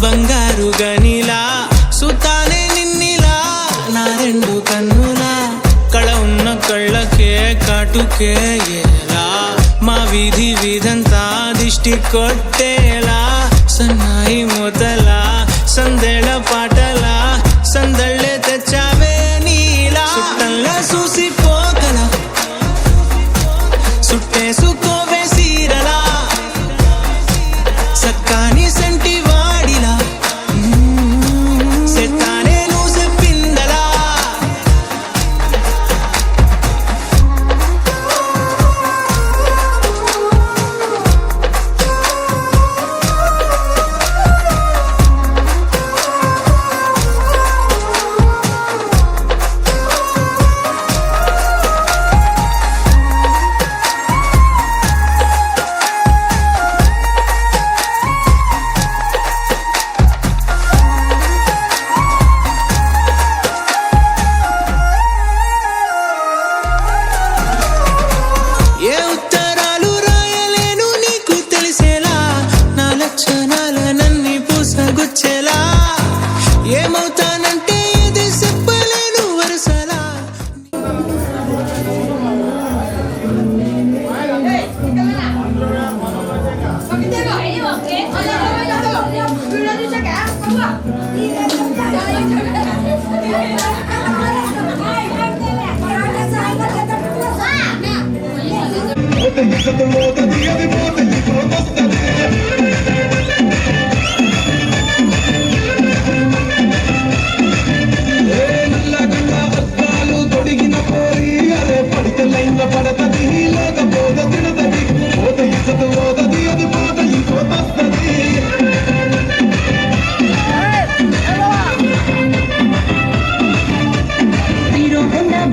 బంగారు గనిలా సుతానే నిన్నిలా నా రెండు కన్నులా కళ ఉన్న కళ్ళకే కాటుకే ఎలా మా వీధి వీధంతా దిష్టి కొట్టేలా సన్నాయి మొదలా సందేళ పాటలా సందళ్ళే తెచ్చావే నీలా సుట్టంలా చూసిపోగల సుట్టేసుకోవే సీరలా సక్కాని సంటి వాడిలా సెత్తానే నువ్వు చెప్పిందలా ఏ ఉత్తరాలు రాయలేను నీకు తెలిసేలా నా లక్షణాలనన్నీ పూసగుచ్చేలా ఏమవుతానంటే ఇది చెప్పలేను వరుసలా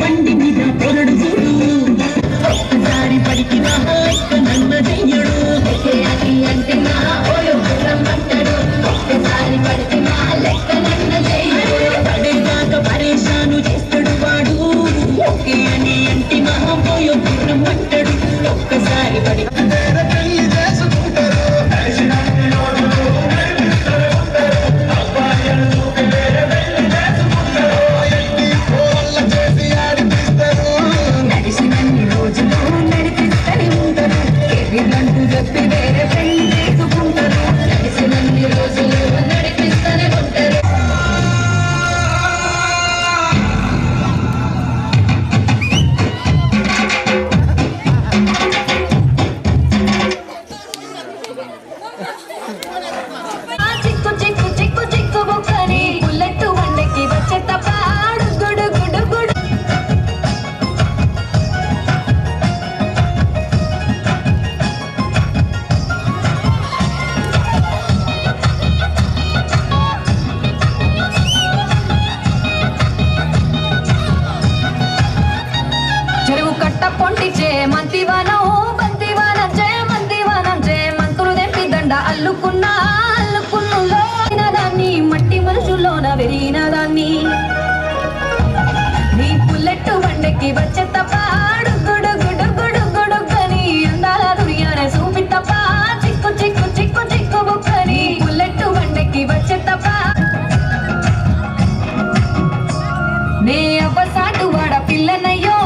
బండి మీద పొరడు చూడు ఒక్కసారి పడికి నన్ను చెయ్యడు అంటే నా ఓడు రమ్మంటాడు ఒక్కసారి పడికి నా లెక్క నన్ను చెయ్యడు పడేదాకా పరేషాను చేస్తాడు వాడు ఓకే అని అంటే నా పోయో రమ్మంటాడు ఒక్కసారి పడి మంతివానం బంతివానం మంతివానం మంతులు తెంపి దండ అల్లుకున్నులో దాన్ని మట్టి మనుషుల్లోన వెరిగిన దాన్ని నీ పుల్లెట్టు బండెక్కి వచ్చే తప్ప గుడు గుడు గుడు గుడుగని అందాల దునియానే చూపి తప్ప చిక్కు చిక్కు చిక్కు చిక్కు బుక్కని పుల్లెట్టు బండెక్కి వచ్చే తప్ప నే అవ్వసాటు వాడ పిల్లనయ్యో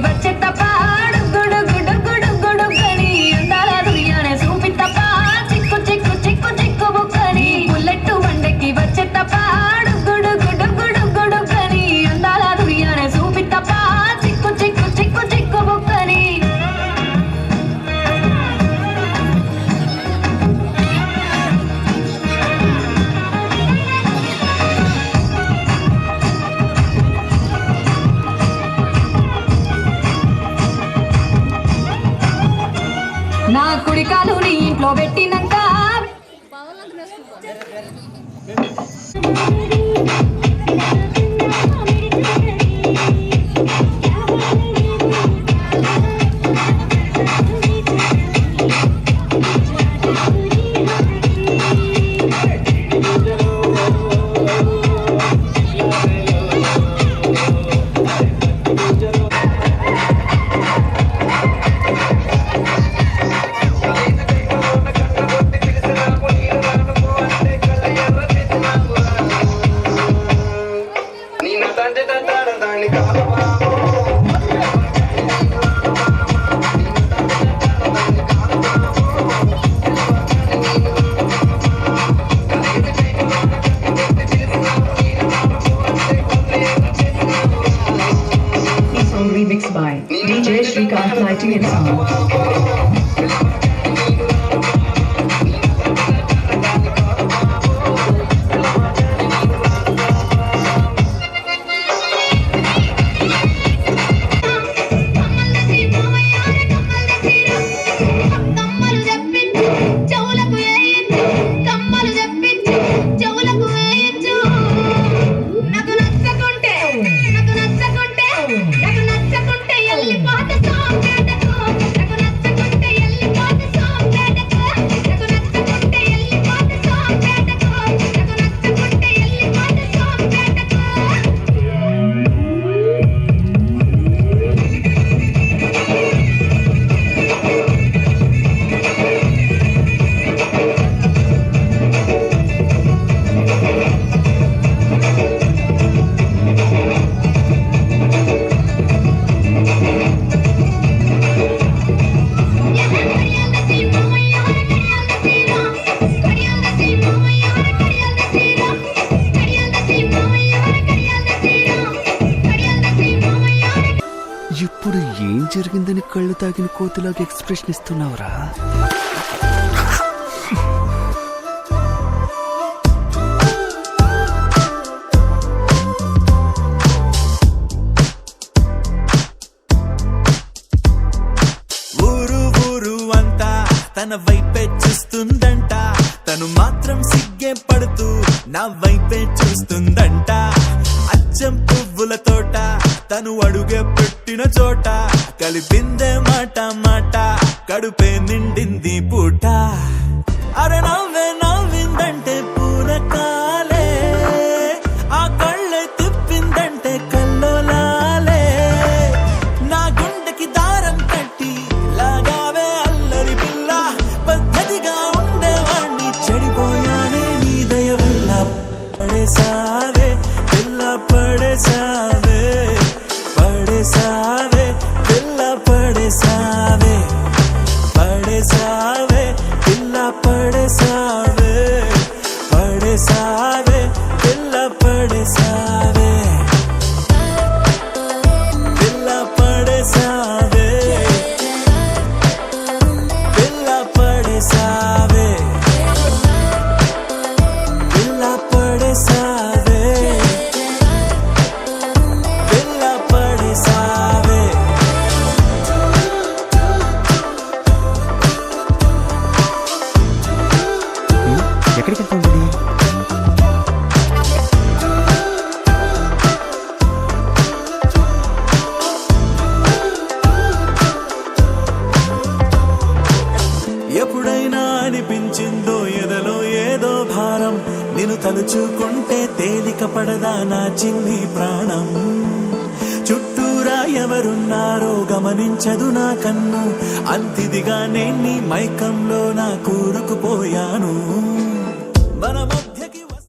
వచ్చే తప్ప గుడు గుడు గుడు గుడు గని అందాల దునియానే చూపి తప్ప చిక్కు చిక్కు చిక్కు చిక్కు బుక్కని బుల్లెట్టు బండెక్కి వచ్చే తప్ప గుడు గుడు గుడు గుడు గని అందాల దునియానే చూపి తప్ప చిక్కు చిక్కు చిక్కు చిక్కు బుక్కని నా కుడికాలు నీ ఇంట్లో పెట్టినాక This song remixed by DJ Shrikant Lighting and Sound. కమ్మలు చెప్పించు చెవులకు వేయించు కమ్మలు చెప్పించు చెవులకు వేయించు నాకు నచ్చకుంటే ఎల్లిపోత సోంపేటకు నాకు నచ్చకుంటే ఎల్లిపోత సోంపేటకు నాకు నచ్చకుంటే ఎల్లిపోత సోంపేటకు నాకు నచ్చకుంటే ఎల్లిపోత సోంపేటకు ఇప్పుడు ఏం జరిగిందని కళ్ళు తాగిన కోతిలాగా ఎక్స్ప్రెషన్ ఇస్తున్నావురా? ఊరు ఊరు అంతా తన వైపే చూస్తుందంట, తను మాత్రం సిగ్గే పడుతూ నా వైపే చూస్తుందంట. అచ్చం పువ్వుల తోట తను అడుగే పెట్టిన చోట కలిపిందే మాట మాట కడుపే నిండింది పూట. అరే నవ్వే నవ్విందంటే పూనకాలే, ఆ కళ్ళే తిప్పిందంటే కల్లోలాలే. నా గుండెకి దారం కట్టి లాగావే అల్లరి పిల్ల, పద్ధతిగా ఉండేవాణ్ణి చెడిపోయానే నీ దయ వల్ల. పడేసావే పిల్ల పడేసావే, పడేసావే పిల్ల పడేసావే, పడేసావే పిల్ల పడేసావే, పడేసావే పిల్ల పడేసావే, పిల్ల పడేసావే, పిల్ల పడేసావే, పిల్ల పడేసావే, పిల్ల పడేసావే. ఎక్కడికి వెళ్తుంది? ఎప్పుడైనా అనిపించిందో ఎదలో ఏదో భారం, నిన్ను తలుచుకుంటే తేలిక పడదా నా చిన్ని ప్రాణం. చుట్టూరా ఎవరున్నారో గమనించదు నా కన్ను, అంతిదిగా నేను నీ మైకంలో నా కూరుకుపోయాను.